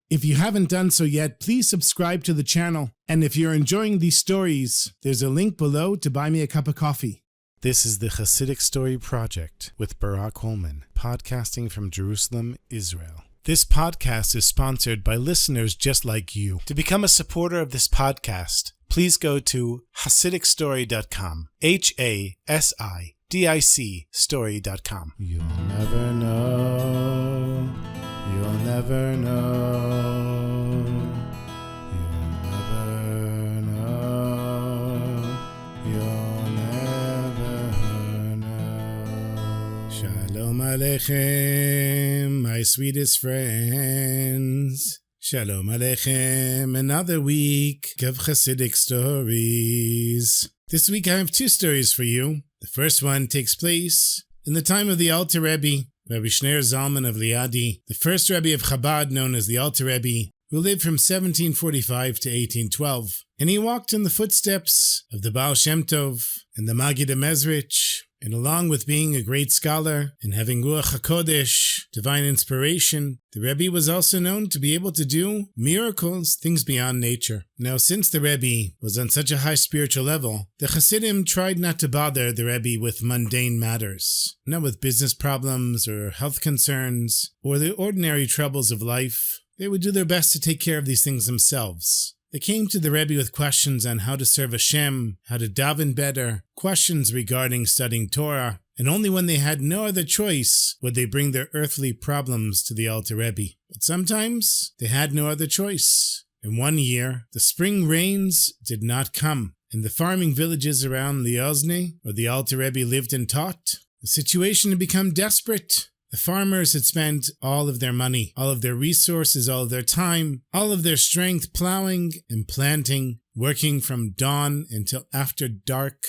If you haven't done so yet, please subscribe to the channel. And if you're enjoying these stories, there's a link below to buy me a cup of coffee. This is the Chassidic Story Project with Barak Hullman, podcasting from Jerusalem, Israel. This podcast is sponsored by listeners just like you. To become a supporter of this podcast, please go to HasidicStory.com. HASIDIC story.com. You'll never know. You'll never know. You'll never know. You'll never know. Shalom Aleichem, my sweetest friends. Shalom Aleichem, another week of Chassidic stories. This week I have two stories for you. The first one takes place in the time of the Alter Rebbe, Rabbi Shneir Zalman of Liadi, the first Rebbe of Chabad known as the Alter Rebbe, who lived from 1745 to 1812. And he walked in the footsteps of the Baal Shem Tov and the Maggid HaMezrich, and along with being a great scholar and having Ruach HaKodesh, divine inspiration, the Rebbe was also known to be able to do miracles, things beyond nature. Now, since the Rebbe was on such a high spiritual level, the Chassidim tried not to bother the Rebbe with mundane matters, not with business problems or health concerns or the ordinary troubles of life. They would do their best to take care of these things themselves. They came to the Rebbe with questions on how to serve Hashem, how to daven better, questions regarding studying Torah, and only when they had no other choice would they bring their earthly problems to the Alter Rebbe. But sometimes they had no other choice. In one year, the spring rains did not come. In the farming villages around Liozne, where the Alter Rebbe lived and taught, the situation had become desperate. The farmers had spent all of their money, all of their resources, all of their time, all of their strength plowing and planting, working from dawn until after dark.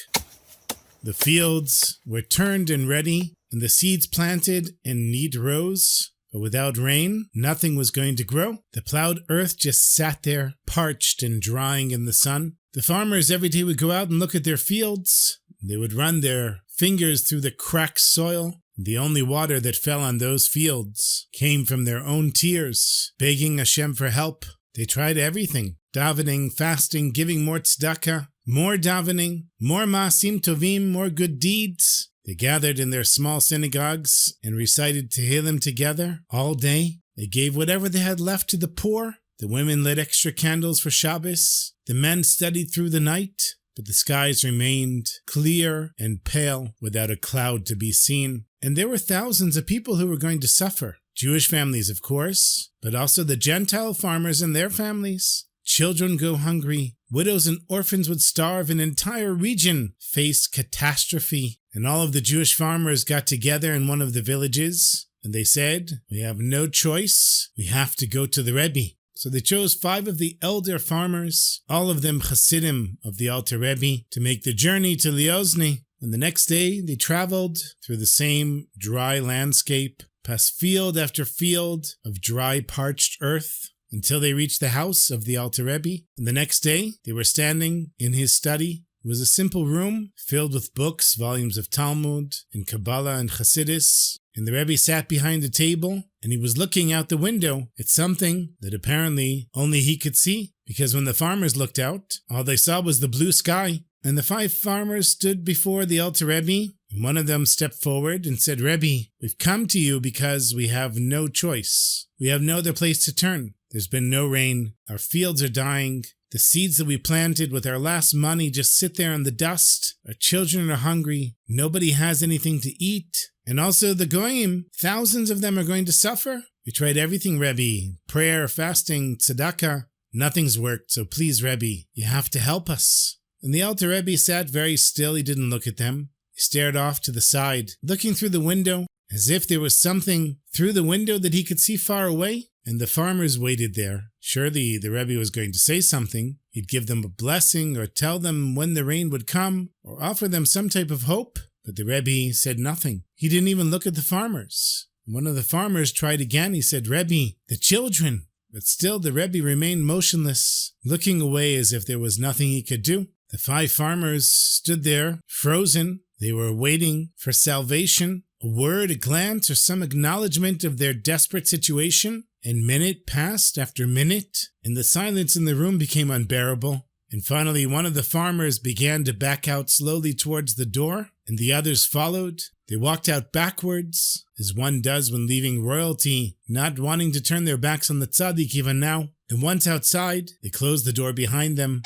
The fields were turned and ready, and the seeds planted in neat rows. But without rain, nothing was going to grow. The plowed earth just sat there, parched and drying in the sun. The farmers every day would go out and look at their fields. They would run their fingers through the cracked soil. The only water that fell on those fields came from their own tears, begging Hashem for help. They tried everything, davening, fasting, giving more tzedakah, more davening, more maasim tovim, more good deeds. They gathered in their small synagogues and recited Tehillim together all day. They gave whatever they had left to the poor. The women lit extra candles for Shabbos. The men studied through the night. But the skies remained clear and pale without a cloud to be seen. And there were thousands of people who were going to suffer. Jewish families, of course, but also the Gentile farmers and their families. Children go hungry. Widows and orphans would starve. An entire region faced catastrophe. And all of the Jewish farmers got together in one of the villages. And they said, we have no choice. We have to go to the Rebbe. So they chose 5 of the elder farmers, all of them Chassidim of the Alter Rebbe, to make the journey to Liozne. And the next day they traveled through the same dry landscape, past field after field of dry parched earth, until they reached the house of the Alter Rebbe. And the next day they were standing in his study. It was a simple room filled with books, volumes of Talmud and Kabbalah and Chassidus. And the Rebbe sat behind a table, and he was looking out the window at something that apparently only he could see, because when the farmers looked out, all they saw was the blue sky. And the 5 farmers stood before the Alter Rebbe, and one of them stepped forward and said, Rebbe, we've come to you because we have no choice. We have no other place to turn. There's been no rain. Our fields are dying. The seeds that we planted with our last money just sit there in the dust. Our children are hungry. Nobody has anything to eat. And also the Goyim, thousands of them are going to suffer. We tried everything, Rebbe. Prayer, fasting, tzedakah. Nothing's worked, so please, Rebbe, you have to help us. And the Alter Rebbe sat very still. He didn't look at them. He stared off to the side, looking through the window, as if there was something through the window that he could see far away. And the farmers waited there. Surely the Rebbe was going to say something. He'd give them a blessing or tell them when the rain would come or offer them some type of hope. But the Rebbe said nothing. He didn't even look at the farmers. One of the farmers tried again. He said, Rebbe, the children. But still the Rebbe remained motionless, looking away as if there was nothing he could do. The 5 farmers stood there, frozen. They were waiting for salvation, a word, a glance, or some acknowledgement of their desperate situation. and minute passed after minute, and the silence in the room became unbearable. And finally, one of the farmers began to back out slowly towards the door, and the others followed. They walked out backwards, as one does when leaving royalty, not wanting to turn their backs on the tzaddik even now. And once outside, they closed the door behind them,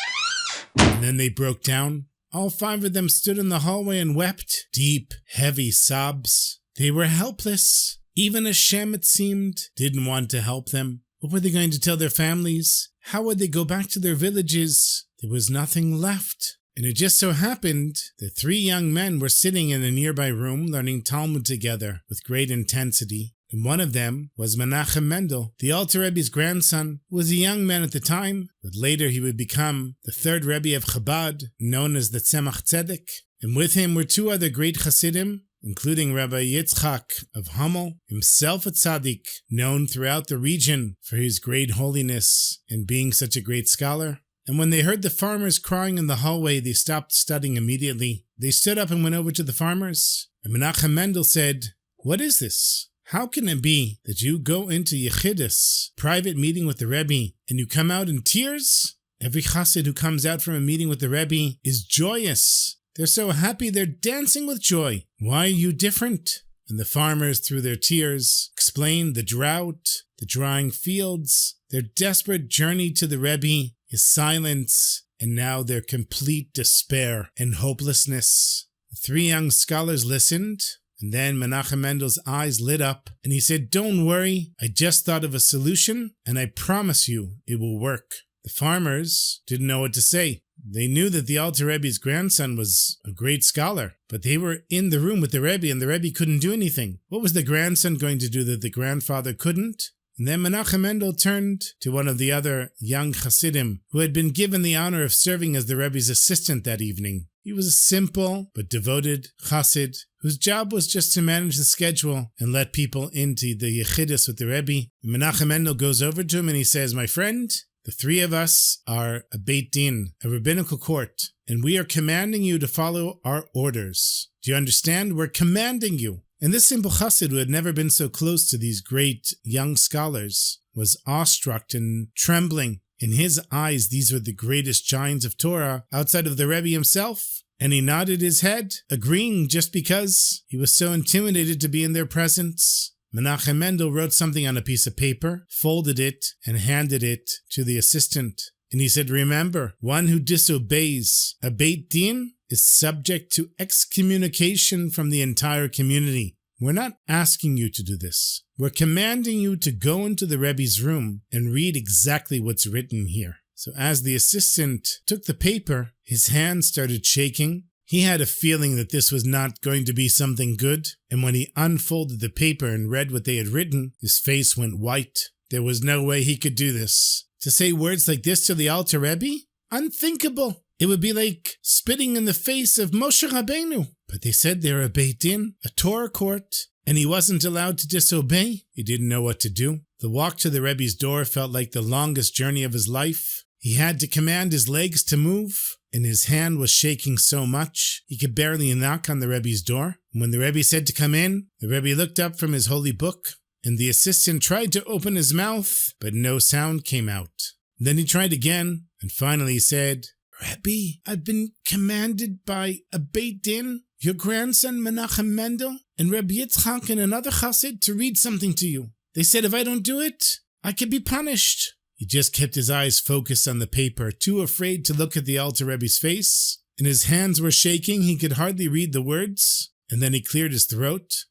and then they broke down. All 5 of them stood in the hallway and wept, deep, heavy sobs. They were helpless. Even Hashem, it seemed, didn't want to help them. What were they going to tell their families? How would they go back to their villages? There was nothing left. And it just so happened that 3 young men were sitting in a nearby room learning Talmud together with great intensity. And one of them was Menachem Mendel, the Alter Rebbe's grandson, who was a young man at the time, but later he would become the 3rd Rebbe of Chabad, known as the Tzemach Tzedek. And with him were 2 other great Chassidim, including Rabbi Yitzchak of Hummel, himself a tzaddik, known throughout the region for his great holiness and being such a great scholar. And when they heard the farmers crying in the hallway, they stopped studying immediately. They stood up and went over to the farmers. And Menachem Mendel said, "What is this? How can it be that you go into Yechidus, private meeting with the Rebbe, and you come out in tears? Every chassid who comes out from a meeting with the Rebbe is joyous. They're so happy they're dancing with joy. Why are you different?" And the farmers, through their tears, explained the drought, the drying fields, their desperate journey to the Rebbe, his silence, and now their complete despair and hopelessness. The 3 young scholars listened, and then Menachem Mendel's eyes lit up, and he said, "Don't worry, I just thought of a solution, and I promise you it will work." The farmers didn't know what to say. They knew that the Alter Rebbe's grandson was a great scholar, but they were in the room with the Rebbe, and the Rebbe couldn't do anything. What was the grandson going to do that the grandfather couldn't? And then Menachem Mendel turned to one of the other young Chassidim who had been given the honor of serving as the Rebbe's assistant that evening. He was a simple but devoted Chassid whose job was just to manage the schedule and let people into the Yechidus with the Rebbe. And Menachem Mendel goes over to him and he says, "My friend, the 3 of us are a Beit Din, a rabbinical court, and we are commanding you to follow our orders. Do you understand? We're commanding you." And this simple chassid, who had never been so close to these great young scholars, was awestruck and trembling. In his eyes, these were the greatest giants of Torah outside of the Rebbe himself. And he nodded his head, agreeing just because he was so intimidated to be in their presence. Menachem Mendel wrote something on a piece of paper, folded it, and handed it to the assistant. And he said, "Remember, one who disobeys a Beit Din is subject to excommunication from the entire community. We're not asking you to do this. We're commanding you to go into the Rebbe's room and read exactly what's written here." So as the assistant took the paper, his hand started shaking. He had a feeling that this was not going to be something good, and when he unfolded the paper and read what they had written, his face went white. There was no way he could do this. To say words like this to the Alter Rebbe? Unthinkable. It would be like spitting in the face of Moshe Rabbeinu. But they said they were a Beit Din, a Torah court, and he wasn't allowed to disobey. He didn't know what to do. The walk to the Rebbe's door felt like the longest journey of his life. He had to command his legs to move, and his hand was shaking so much he could barely knock on the Rebbe's door. When the Rebbe said to come in, the Rebbe looked up from his holy book, and the assistant tried to open his mouth, but no sound came out. Then he tried again, and finally he said, "Rebbe, I've been commanded by a Beit Din, your grandson Menachem Mendel, and Rebbe Yitzchak and another chassid to read something to you. They said if I don't do it, I could be punished." He just kept his eyes focused on the paper, too afraid to look at the Alter Rebbe's face, and his hands were shaking. He could hardly read the words, and then he cleared his throat.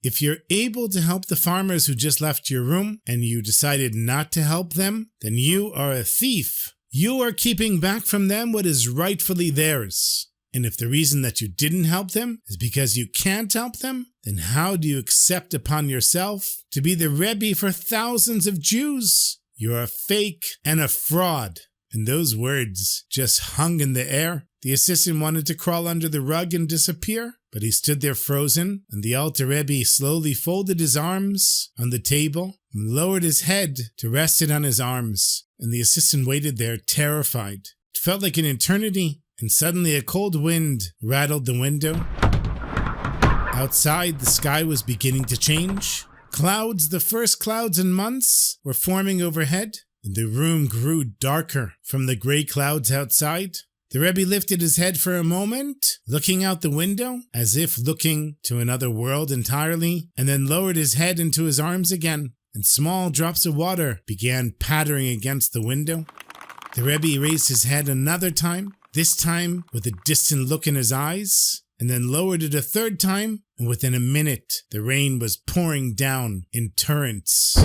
"If you're able to help the farmers who just left your room, and you decided not to help them, then you are a thief. You are keeping back from them what is rightfully theirs. And if the reason that you didn't help them is because you can't help them, then how do you accept upon yourself to be the Rebbe for thousands of Jews? You're a fake and a fraud." And those words just hung in the air. The assistant wanted to crawl under the rug and disappear, but he stood there frozen, and the Alter Rebbe slowly folded his arms on the table and lowered his head to rest it on his arms, and the assistant waited there terrified. It felt like an eternity, and suddenly a cold wind rattled the window. Outside, the sky was beginning to change. Clouds, the first clouds in months, were forming overhead. The room grew darker from the gray clouds outside. The Rebbe lifted his head for a moment, looking out the window, as if looking to another world entirely, and then lowered his head into his arms again, and small drops of water began pattering against the window. The Rebbe raised his head another time, this time with a distant look in his eyes, and then lowered it a third time, and within a minute, the rain was pouring down in torrents.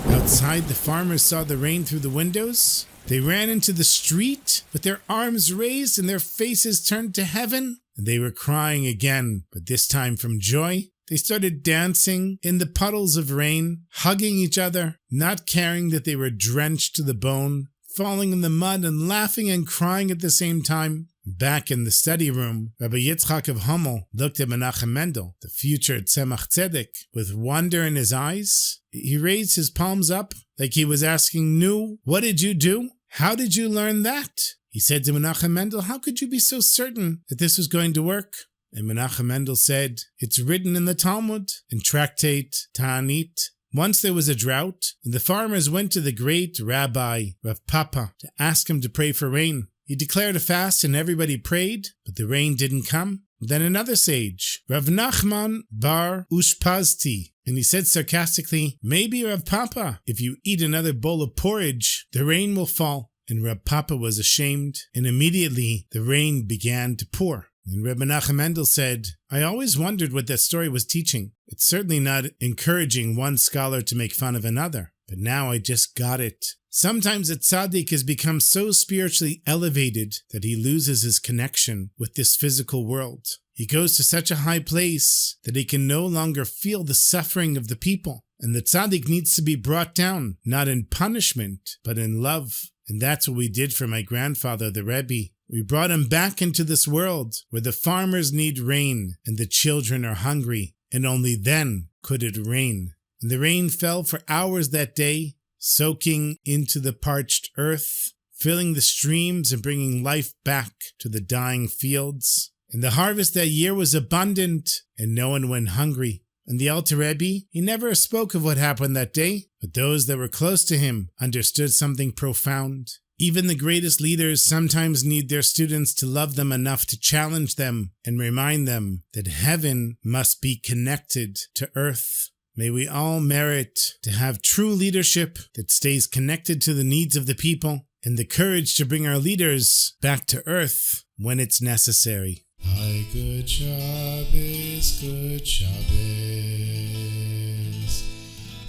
Outside, the farmers saw the rain through the windows. They ran into the street with their arms raised and their faces turned to heaven. They were crying again, but this time from joy. They started dancing in the puddles of rain, hugging each other, not caring that they were drenched to the bone, falling in the mud and laughing and crying at the same time. Back in the study room, Rabbi Yitzchak of Hummel looked at Menachem Mendel, the future Tzemach Tzedek, with wonder in his eyes. He raised his palms up like he was asking, "Nu, what did you do? How did you learn that?" He said to Menachem Mendel, "How could you be so certain that this was going to work?" And Menachem Mendel said, "It's written in the Talmud, in Tractate Ta'anit. Once there was a drought, and the farmers went to the great Rabbi Rav Papa to ask him to pray for rain. He declared a fast and everybody prayed, but the rain didn't come. Then another sage, Rav Nachman bar Ushpazti, and he said sarcastically, 'Maybe, Rav Papa, if you eat another bowl of porridge, the rain will fall.' And Rav Papa was ashamed, and immediately the rain began to pour. And Rebbe Menachem Mendel said, 'I always wondered what that story was teaching. It's certainly not encouraging one scholar to make fun of another, but now I just got it. Sometimes a tzaddik has become so spiritually elevated that he loses his connection with this physical world. He goes to such a high place that he can no longer feel the suffering of the people. And the tzaddik needs to be brought down, not in punishment, but in love. And that's what we did for my grandfather, the Rebbe. We brought him back into this world where the farmers need rain and the children are hungry, and only then could it rain. And the rain fell for hours that day, soaking into the parched earth, filling the streams and bringing life back to the dying fields. And the harvest that year was abundant, and no one went hungry. And the Alter Rebbe, he never spoke of what happened that day, but those that were close to him understood something profound. Even the greatest leaders sometimes need their students to love them enough to challenge them and remind them that heaven must be connected to earth. May we all merit to have true leadership that stays connected to the needs of the people and the courage to bring our leaders back to earth when it's necessary. Hi, good Shabbos, good Shabbos,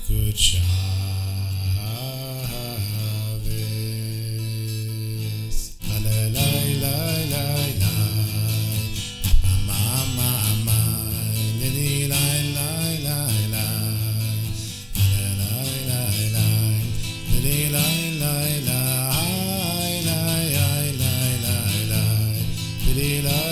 good Shabbos. Halalai, lai, lai, lai, mama, mama, lili, lai, lai, lai, lai, halalai, lai, lai, lili, lai, lai, lai, lai, lai, lai, lai, lili, lai.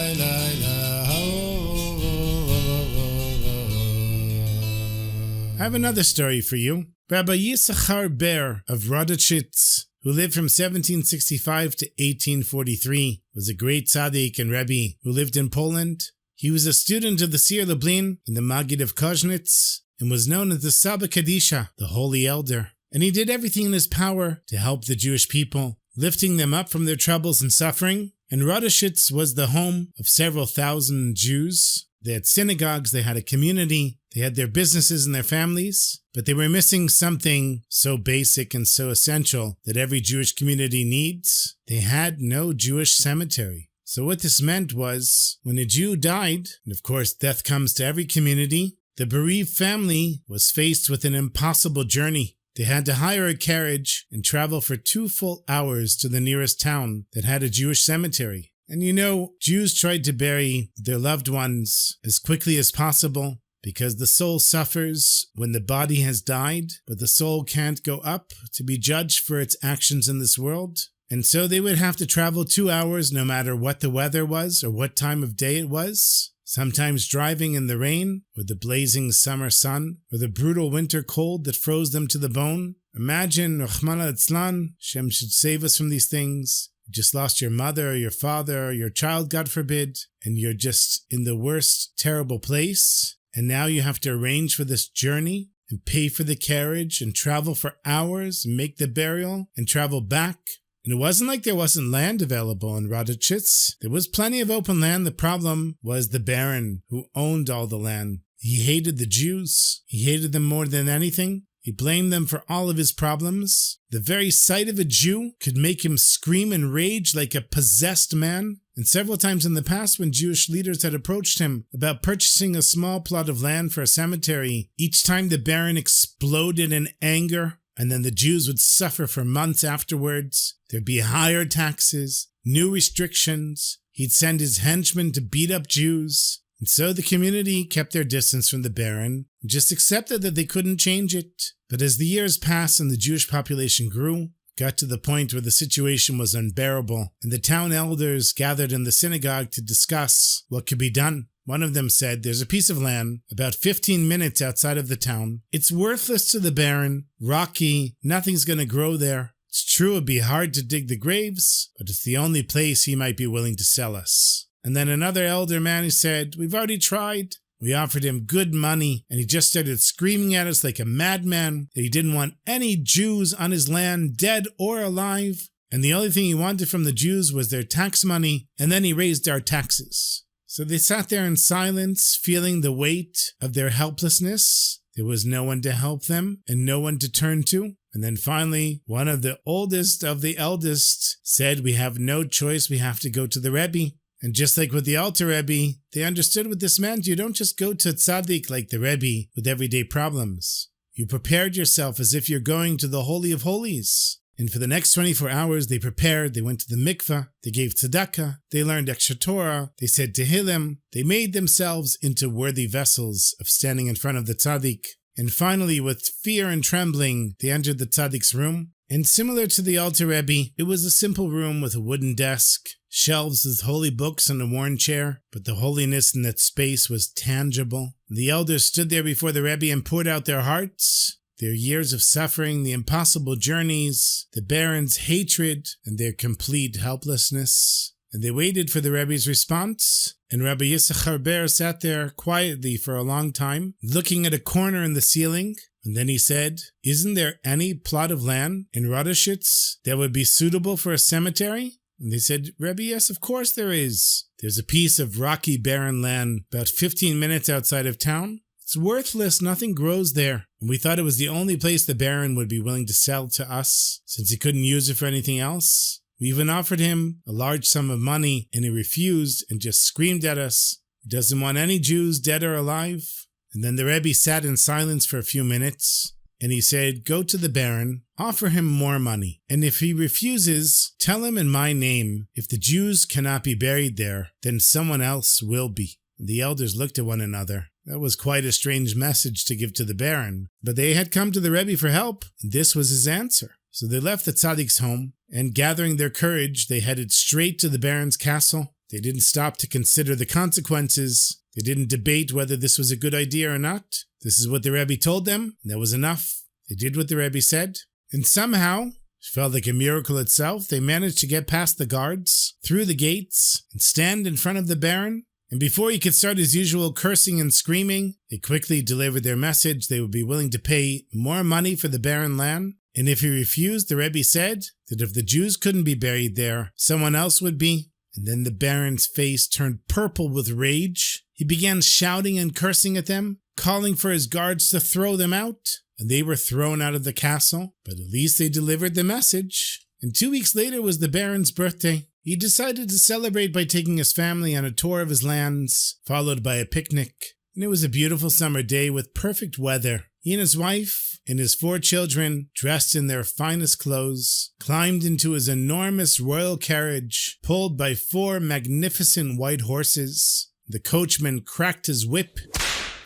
I have another story for you. Rabbi Yisachar Ber of Rodachitz, who lived from 1765 to 1843, was a great tzaddik and Rebbe who lived in Poland. He was a student of the Sir Lublin and the Maggid of Koznitz, and was known as the Saba Kadisha, the Holy Elder. And he did everything in his power to help the Jewish people, lifting them up from their troubles and suffering. And Rodashitz was the home of several thousand Jews. They had synagogues, they had a community, they had their businesses and their families, but they were missing something so basic and so essential that every Jewish community needs. They had no Jewish cemetery. So what this meant was, when a Jew died, and of course death comes to every community, the bereaved family was faced with an impossible journey. They had to hire a carriage and travel for 2 full hours to the nearest town that had a Jewish cemetery. And you know, Jews tried to bury their loved ones as quickly as possible because the soul suffers when the body has died, but the soul can't go up to be judged for its actions in this world. And so they would have to travel 2 hours no matter what the weather was or what time of day it was. Sometimes driving in the rain or the blazing summer sun or the brutal winter cold that froze them to the bone. Imagine, Rahmana Litzlan, Shem should save us from these things. You just lost your mother or your father or your child, God forbid, and you're just in the worst, terrible place. and now you have to arrange for this journey and pay for the carriage and travel for hours and make the burial and travel back. And it wasn't like there wasn't land available in Radachitz. There was plenty of open land. The problem was the Baron who owned all the land. He hated the Jews. He hated them more than anything. He blamed them for all of his problems. The very sight of a Jew could make him scream and rage like a possessed man. And several times in the past when Jewish leaders had approached him about purchasing a small plot of land for a cemetery, each time the Baron exploded in anger, and then the Jews would suffer for months afterwards. There'd be higher taxes, new restrictions. He'd send his henchmen to beat up Jews. And so the community kept their distance from the Baron and just accepted that they couldn't change it. But as the years passed and the Jewish population grew, it got to the point where the situation was unbearable, and the town elders gathered in the synagogue to discuss what could be done. One of them said, "There's a piece of land about 15 minutes outside of the town. It's worthless to the Baron, rocky, nothing's going to grow there. It's true it'd be hard to dig the graves, but it's the only place he might be willing to sell us." And then another elder man who said, "We've already tried. We offered him good money, and he just started screaming at us like a madman that he didn't want any Jews on his land, dead or alive. And the only thing he wanted from the Jews was their tax money, and then he raised our taxes." So they sat there in silence, feeling the weight of their helplessness. There was no one to help them and no one to turn to. And then finally, one of the oldest of the eldest said, "We have no choice. We have to go to the Rebbe." And just like with the Alter Rebbe, they understood what this meant. You don't just go to Tzaddik like the Rebbe with everyday problems. You prepared yourself as if you're going to the Holy of Holies. And for the next 24 hours, they prepared. They went to the mikveh. They gave tzedakah. They learned extra Torah. They said Tehillim. They made themselves into worthy vessels of standing in front of the tzaddik. And finally, with fear and trembling, they entered the tzaddik's room. And similar to the Alter Rebbe, it was a simple room with a wooden desk, shelves with holy books and a worn chair, but the holiness in that space was tangible. The elders stood there before the Rebbe and poured out their hearts, their years of suffering, the impossible journeys, the Baron's hatred, and their complete helplessness. And they waited for the Rebbe's response, and Rabbi Yisachar Ber sat there quietly for a long time, looking at a corner in the ceiling. And then he said, "Isn't there any plot of land in Radachitz that would be suitable for a cemetery?" And they said, "Rebbe, yes, of course there is. There's a piece of rocky barren land about 15 minutes outside of town. It's worthless, nothing grows there. And we thought it was the only place the Baron would be willing to sell to us, since he couldn't use it for anything else. We even offered him a large sum of money, and he refused and just screamed at us. He doesn't want any Jews, dead or alive." And then the Rebbe sat in silence for a few minutes, and he said, "Go to the Baron, offer him more money, and if he refuses, tell him in my name, if the Jews cannot be buried there, then someone else will be." And the elders looked at one another. That was quite a strange message to give to the Baron, but they had come to the Rebbe for help, and this was his answer. So they left the tzaddik's home, and gathering their courage, they headed straight to the Baron's castle. They didn't stop to consider the consequences. They didn't debate whether this was a good idea or not. This is what the Rebbe told them, and that was enough. They did what the Rebbe said, and somehow, it felt like a miracle itself, they managed to get past the guards, through the gates, and stand in front of the Baron. And before he could start his usual cursing and screaming, they quickly delivered their message. They would be willing to pay more money for the barren land. And if he refused, the Rebbe said that if the Jews couldn't be buried there, someone else would be. And then the Baron's face turned purple with rage. He began shouting and cursing at them, calling for his guards to throw them out. And they were thrown out of the castle, but at least they delivered the message. And 2 weeks later was the Baron's birthday. He decided to celebrate by taking his family on a tour of his lands, followed by a picnic. And it was a beautiful summer day with perfect weather. He and his wife and his 4 children, dressed in their finest clothes, climbed into his enormous royal carriage, pulled by 4 magnificent white horses. The coachman cracked his whip,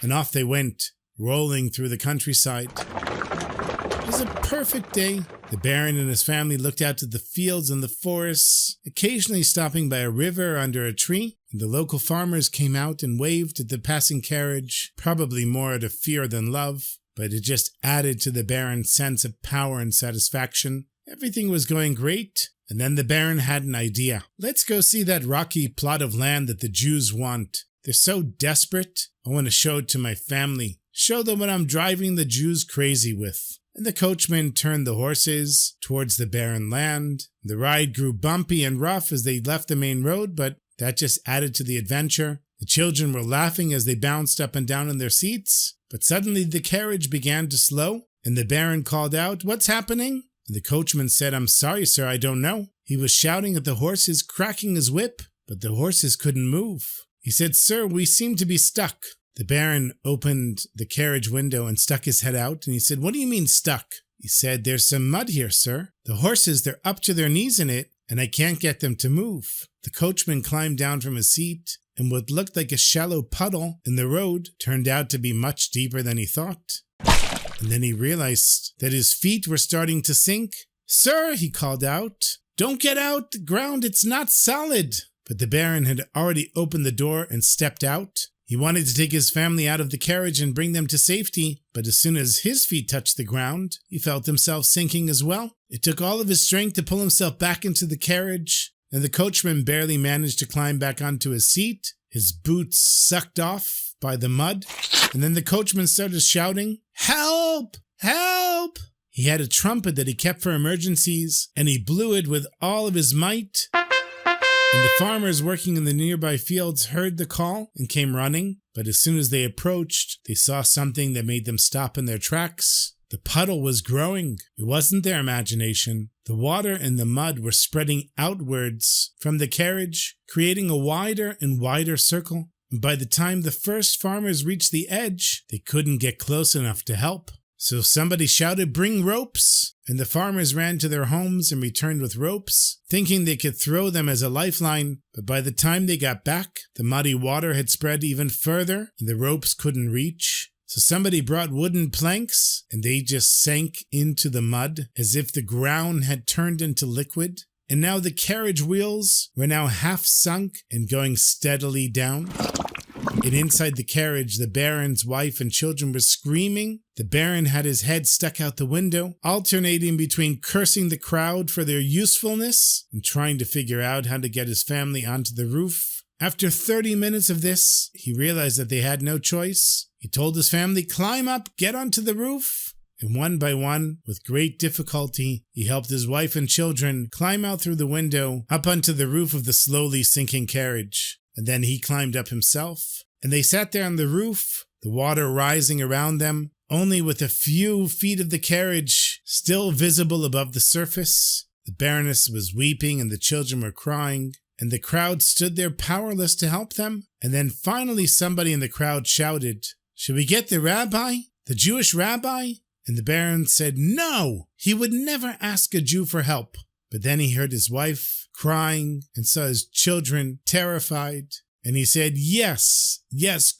and off they went, rolling through the countryside. It was a perfect day. The Baron and his family looked out to the fields and the forests, occasionally stopping by a river under a tree, and the local farmers came out and waved at the passing carriage, probably more out of fear than love, but it just added to the Baron's sense of power and satisfaction. Everything was going great, and then the Baron had an idea. "Let's go see that rocky plot of land that the Jews want. They're so desperate. I want to show it to my family. Show them what I'm driving the Jews crazy with." And the coachman turned the horses towards the barren land. The ride grew bumpy and rough as they left the main road, but that just added to the adventure. The children were laughing as they bounced up and down in their seats, but suddenly the carriage began to slow, and the Baron called out, "What's happening?" And the coachman said, "I'm sorry, sir, I don't know." He was shouting at the horses, cracking his whip, but the horses couldn't move. He said, "Sir, we seem to be stuck." The Baron opened the carriage window and stuck his head out, and he said, "What do you mean stuck?" He said, "There's some mud here, sir. The horses, they're up to their knees in it, and I can't get them to move." The coachman climbed down from his seat, and what looked like a shallow puddle in the road turned out to be much deeper than he thought. And then he realized that his feet were starting to sink. "Sir," he called out, "don't get out the ground, it's not solid." But the Baron had already opened the door and stepped out. He wanted to take his family out of the carriage and bring them to safety, but as soon as his feet touched the ground, he felt himself sinking as well. It took all of his strength to pull himself back into the carriage, and the coachman barely managed to climb back onto his seat. His boots sucked off by the mud, and then the coachman started shouting, "Help! Help!" He had a trumpet that he kept for emergencies, and he blew it with all of his might. And the farmers working in the nearby fields heard the call and came running, but as soon as they approached, they saw something that made them stop in their tracks. The puddle was growing. It wasn't their imagination. The water and the mud were spreading outwards from the carriage, creating a wider and wider circle. And by the time the first farmers reached the edge, they couldn't get close enough to help. So somebody shouted, "Bring ropes!" And the farmers ran to their homes and returned with ropes, thinking they could throw them as a lifeline. But by the time they got back, the muddy water had spread even further, and the ropes couldn't reach. So somebody brought wooden planks, and they just sank into the mud as if the ground had turned into liquid. And now the carriage wheels were now half sunk and going steadily down. And inside the carriage, the Baron's wife and children were screaming. The Baron had his head stuck out the window, alternating between cursing the crowd for their usefulness and trying to figure out how to get his family onto the roof. After 30 minutes of this, he realized that they had no choice. He told his family, "Climb up, get onto the roof." And one by one, with great difficulty, he helped his wife and children climb out through the window up onto the roof of the slowly sinking carriage. And then he climbed up himself, and they sat there on the roof, the water rising around them, only with a few feet of the carriage still visible above the surface. The Baroness was weeping and the children were crying, and the crowd stood there powerless to help them. And then finally somebody in the crowd shouted, "Should we get the rabbi, the Jewish rabbi?" And the Baron said no, he would never ask a Jew for help. But then he heard his wife crying and saw his children terrified. And he said, yes,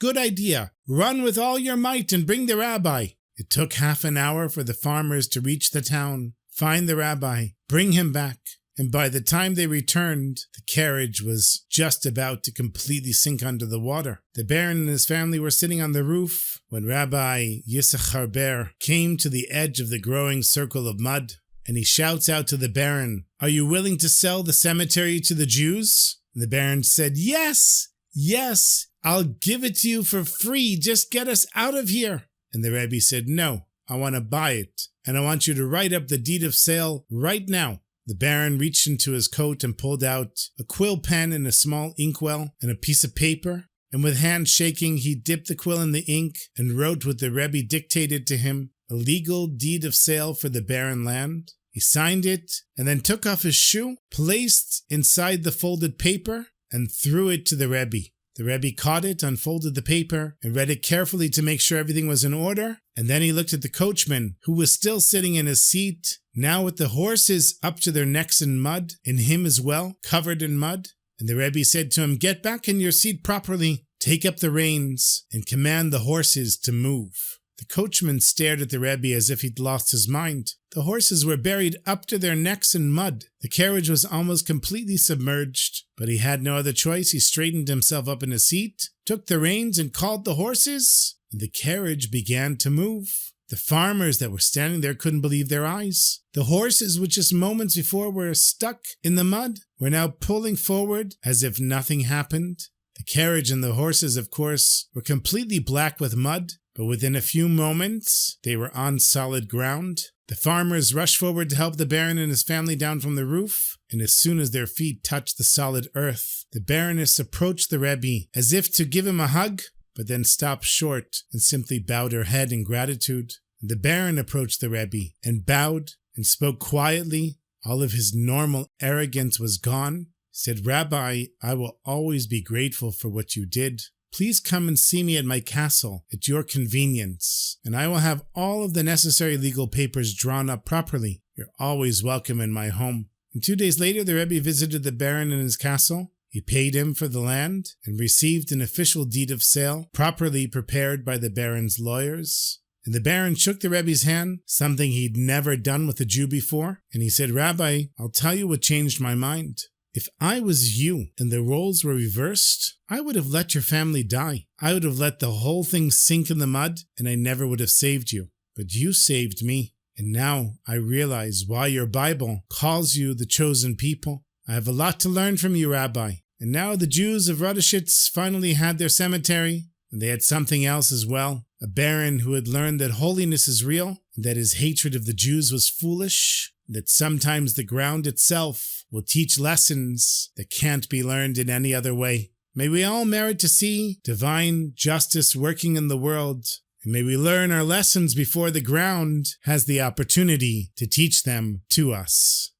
good idea. Run with all your might and bring the rabbi." It took half an hour for the farmers to reach the town, find the rabbi, bring him back. And by the time they returned, the carriage was just about to completely sink under the water. The Baron and his family were sitting on the roof when Rabbi Yisachar Ber came to the edge of the growing circle of mud. And he shouts out to the Baron, "Are you willing to sell the cemetery to the Jews?" And the Baron said, Yes, I'll give it to you for free. Just get us out of here." And the Rebbe said, "No, I want to buy it. And I want you to write up the deed of sale right now." The Baron reached into his coat and pulled out a quill pen and a small inkwell and a piece of paper. And with hands shaking, he dipped the quill in the ink and wrote what the Rebbe dictated to him, a legal deed of sale for the barren land. He signed it and then took off his shoe, placed inside the folded paper, and threw it to the Rebbe. The Rebbe caught it, unfolded the paper, and read it carefully to make sure everything was in order. And then he looked at the coachman, who was still sitting in his seat, now with the horses up to their necks in mud, and him as well, covered in mud. And the Rebbe said to him, "Get back in your seat properly, take up the reins, and command the horses to move." The coachman stared at the Rebbe as if he'd lost his mind. The horses were buried up to their necks in mud. The carriage was almost completely submerged, but he had no other choice. He straightened himself up in his seat, took the reins, and called the horses, and the carriage began to move. The farmers that were standing there couldn't believe their eyes. The horses, which just moments before were stuck in the mud, were now pulling forward as if nothing happened. The carriage and the horses, of course, were completely black with mud, but within a few moments, they were on solid ground. The farmers rushed forward to help the Baron and his family down from the roof, and as soon as their feet touched the solid earth, the Baroness approached the Rebbe as if to give him a hug, but then stopped short and simply bowed her head in gratitude. The Baron approached the Rebbe and bowed and spoke quietly. All of his normal arrogance was gone. He said, "Rabbi, I will always be grateful for what you did. Please come and see me at my castle at your convenience, and I will have all of the necessary legal papers drawn up properly. You're always welcome in my home." And 2 days later, the Rebbe visited the Baron in his castle. He paid him for the land and received an official deed of sale, properly prepared by the Baron's lawyers. And the Baron shook the Rebbe's hand, something he'd never done with a Jew before, and he said, "Rabbi, I'll tell you what changed my mind. If I was you and the roles were reversed, I would have let your family die. I would have let the whole thing sink in the mud, and I never would have saved you. But you saved me, and now I realize why your Bible calls you the chosen people. I have a lot to learn from you, Rabbi." And now the Jews of Rodashitz finally had their cemetery, and they had something else as well. A Baron who had learned that holiness is real, and that his hatred of the Jews was foolish, and that sometimes the ground itself will teach lessons that can't be learned in any other way. May we all merit to see divine justice working in the world, and may we learn our lessons before the ground has the opportunity to teach them to us.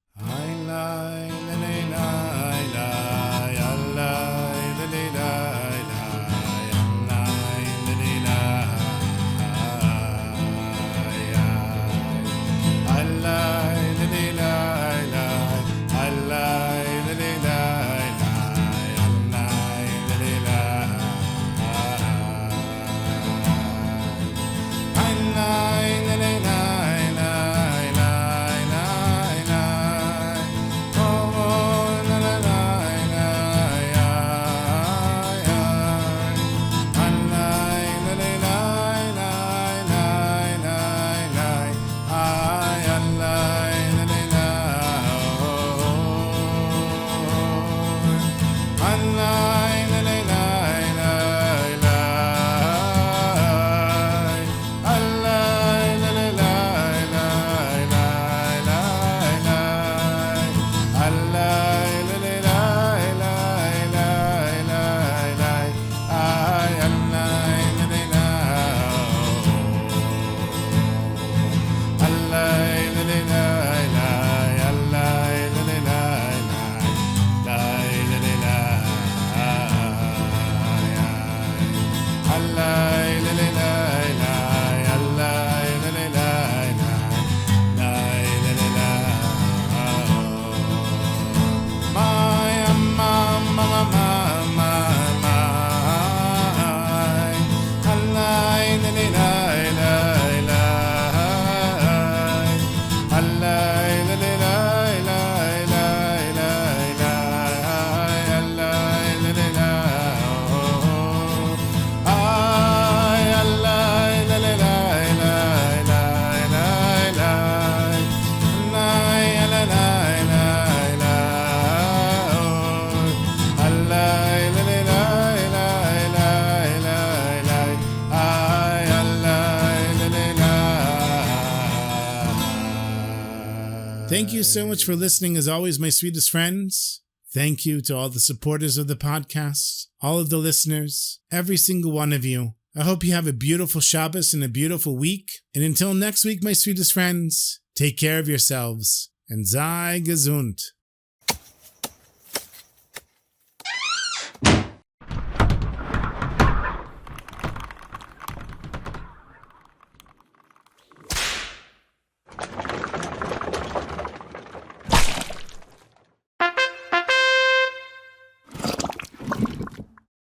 Thank you so much for listening, as always, my sweetest friends. Thank you to all the supporters of the podcast, all of the listeners, every single one of you. I hope you have a beautiful Shabbos and a beautiful week. And until next week, my sweetest friends, take care of yourselves and sei gesund.